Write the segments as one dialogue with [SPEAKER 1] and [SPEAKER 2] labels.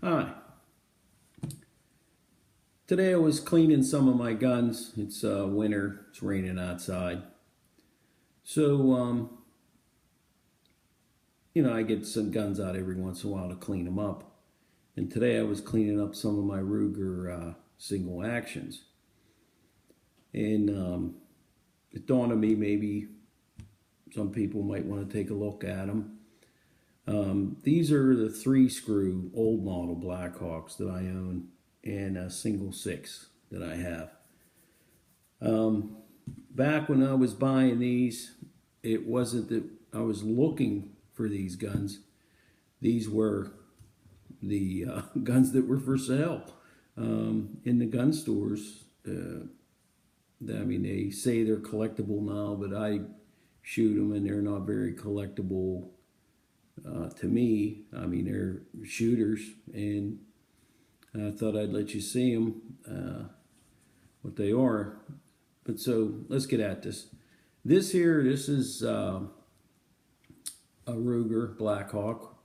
[SPEAKER 1] Hi. Today I was cleaning some of my guns. It's winter. It's raining outside. So, I get some guns out every once in a while to clean them up. And today I was cleaning up some of my Ruger single actions. And it dawned on me maybe some people might want to take a look at them. These are the 3-screw old model Blackhawks that I own, and a single 6 that I have. Back when I was buying these, it wasn't that I was looking for these guns. These were the guns that were for sale in the gun stores. They say they're collectible now, but I shoot them and they're not very collectible to me. They're shooters, and I thought I'd let you see them, what they are. But so let's get at this. This is a Ruger Blackhawk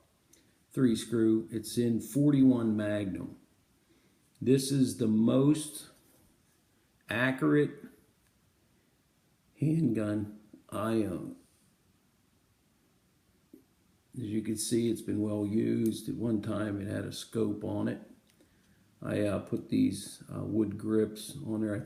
[SPEAKER 1] 3-screw. It's in 41 Magnum. This is the most accurate handgun I own. As you can see, it's been well used. At one time it had a scope on it. I put these wood grips on there.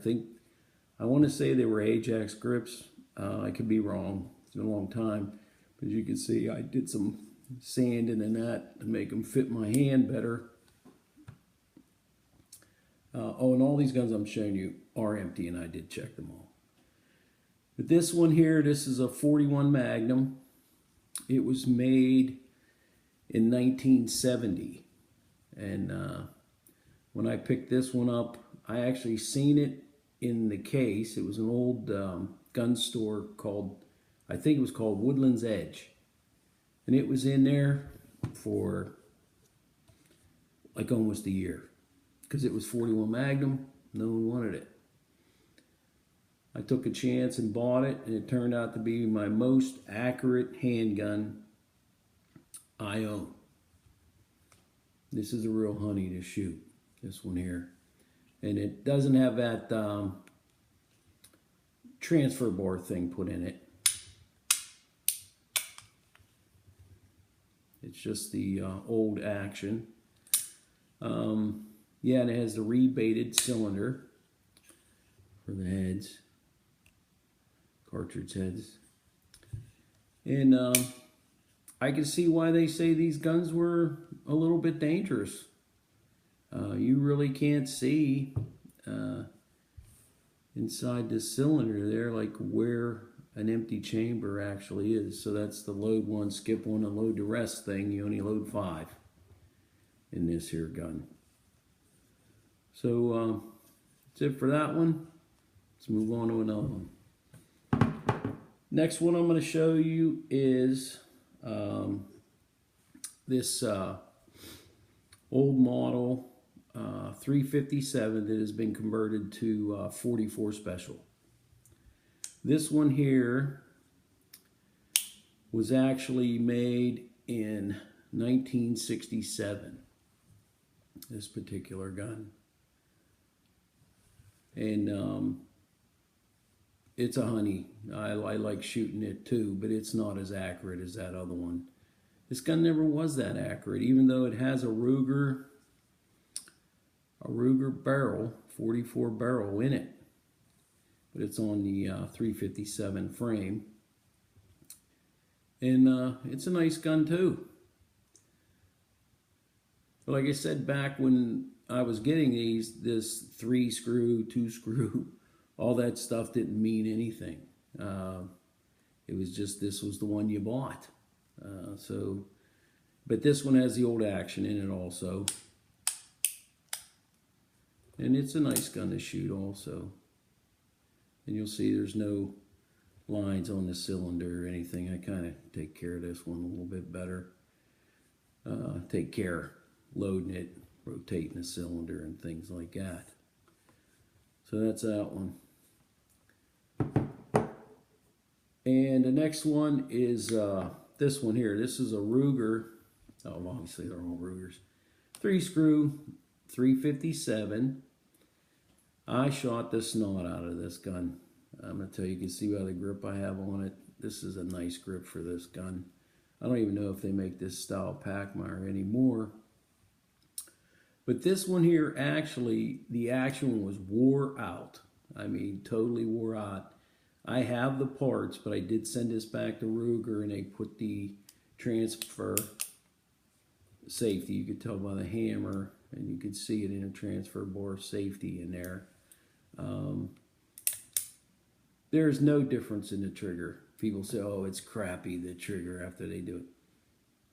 [SPEAKER 1] I want to say they were Ajax grips. I could be wrong. It's been a long time. But as you can see, I did some sanding and that to make them fit my hand better. And all these guns I'm showing you are empty, and I did check them all. But this one here, this is a 41 Magnum. It was made in 1970. And when I picked this one up, I actually seen it in the case. It was an old gun store called, I think it was called Woodland's Edge. And it was in there for like almost a year, because it was 41 Magnum. No one wanted it. I took a chance and bought it, and it turned out to be my most accurate handgun I own. This is a real honey to shoot, this one here. And it doesn't have that transfer bar thing put in it. It's just the old action. Yeah, and it has the rebated cylinder for the heads, cartridge heads. And I can see why they say these guns were a little bit dangerous. You really can't see inside the cylinder there, like where an empty chamber actually is. So that's the load one, skip one, and load the rest thing. You only load 5 in this here gun. So that's it for that one. Let's move on to another one. Next one I'm going to show you is this old model 357 that has been converted to 44 Special. This one here was actually made in 1967, this particular gun. And it's a honey. I like shooting it too, but it's not as accurate as that other one. This gun never was that accurate, even though it has a Ruger barrel, 44 barrel in it. But it's on the 357 frame. And it's a nice gun too. But like I said, back when I was getting these, this 3-screw, 2-screw, all that stuff didn't mean anything. It was just, this was the one you bought. But this one has the old action in it also. And it's a nice gun to shoot also. And you'll see there's no lines on the cylinder or anything. I kind of take care of this one a little bit better. Take care loading it, rotating the cylinder and things like that. So that's that one. And the next one is this one here. This is a Ruger. Oh, obviously they're all Rugers. 3 screw 357. I shot the snot out of this gun. I'm going to tell you, you can see by the grip I have on it. This is a nice grip for this gun. I don't even know if they make this style Packmeyer anymore. But this one here, actually, the action was wore out. I mean, totally wore out. I have the parts, but I did send this back to Ruger, and they put the transfer safety. You could tell by the hammer, and you could see it in a transfer bar safety in there. There's no difference in the trigger. People say, oh, it's crappy, the trigger, after they do it.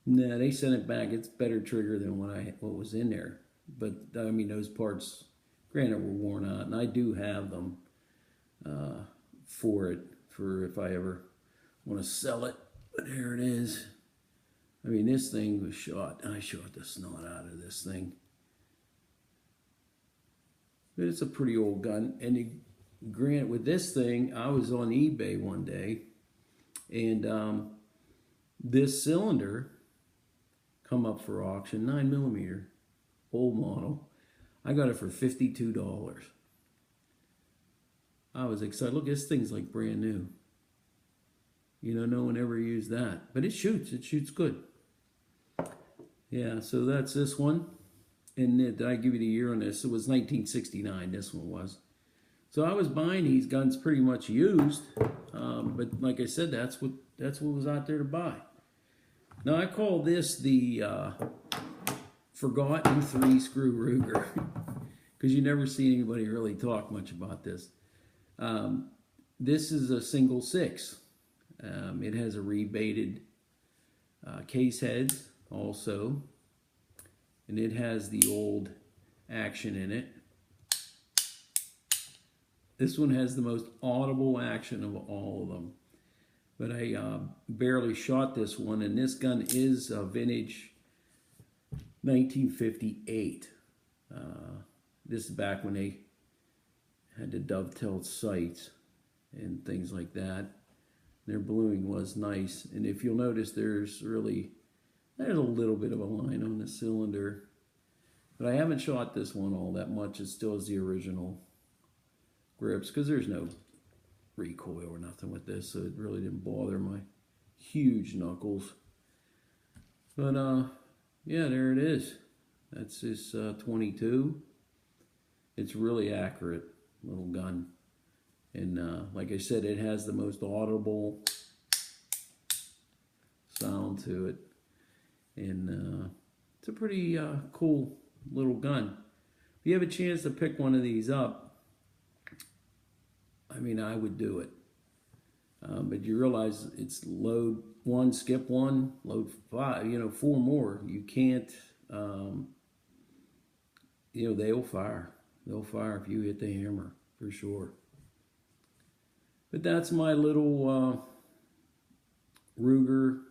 [SPEAKER 1] No, they sent it back. It's better trigger than what was in there. But, I mean, those parts, granted, were worn out. And I do have them for if I ever want to sell it. But here it is. I mean, this thing was shot. I shot the snot out of this thing. But it's a pretty old gun. And granted, with this thing, I was on eBay one day, and this cylinder come up for auction, 9mm, old model. I got it for $52. I was excited. Look, this thing's like brand new. You know, no one ever used that. But it shoots good. Yeah, so that's this one. And did I give you the year on this? It was 1969, this one was. So I was buying these guns pretty much used, but like I said, that's what was out there to buy. Now I call this the forgotten 3-screw Ruger, because you never see anybody really talk much about this. This is a single 6. It has a rebated case head also, and it has the old action in it. This one has the most audible action of all of them. But I barely shot this one, and this gun is a vintage 1958. This is back when they had the dovetailed sights and things like that. Their bluing was nice. And if you'll notice, there's a little bit of a line on the cylinder. But I haven't shot this one all that much. It still is the original grips, because there's no recoil or nothing with this, so it really didn't bother my huge knuckles. But yeah, there it is. That's this 22. It's really accurate little gun, and like I said, it has the most audible sound to it, and it's a pretty cool little gun. If you have a chance to pick one of these up, I mean, I would do it. But you realize it's load 1, skip 1, load 5, 4 more. You can't, they'll fire. They'll fire if you hit the hammer, for sure. But that's my little Ruger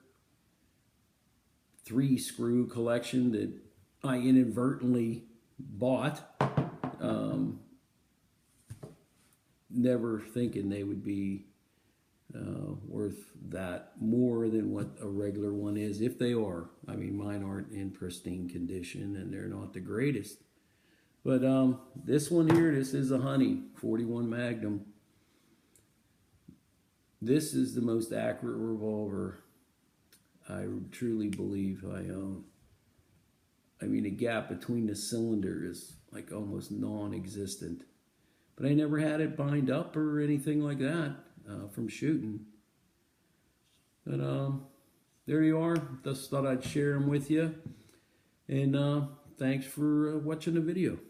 [SPEAKER 1] 3-screw collection that I inadvertently bought. Never thinking they would be worth that more than what a regular one is, if they are. I mean, mine aren't in pristine condition, and they're not the greatest. But this one here, this is a Honey 41 Magnum. This is the most accurate revolver I truly believe I own. I mean, the gap between the cylinder is like almost non-existent. But I never had it bind up or anything like that from shooting. But there you are. Just thought I'd share them with you. And thanks for watching the video.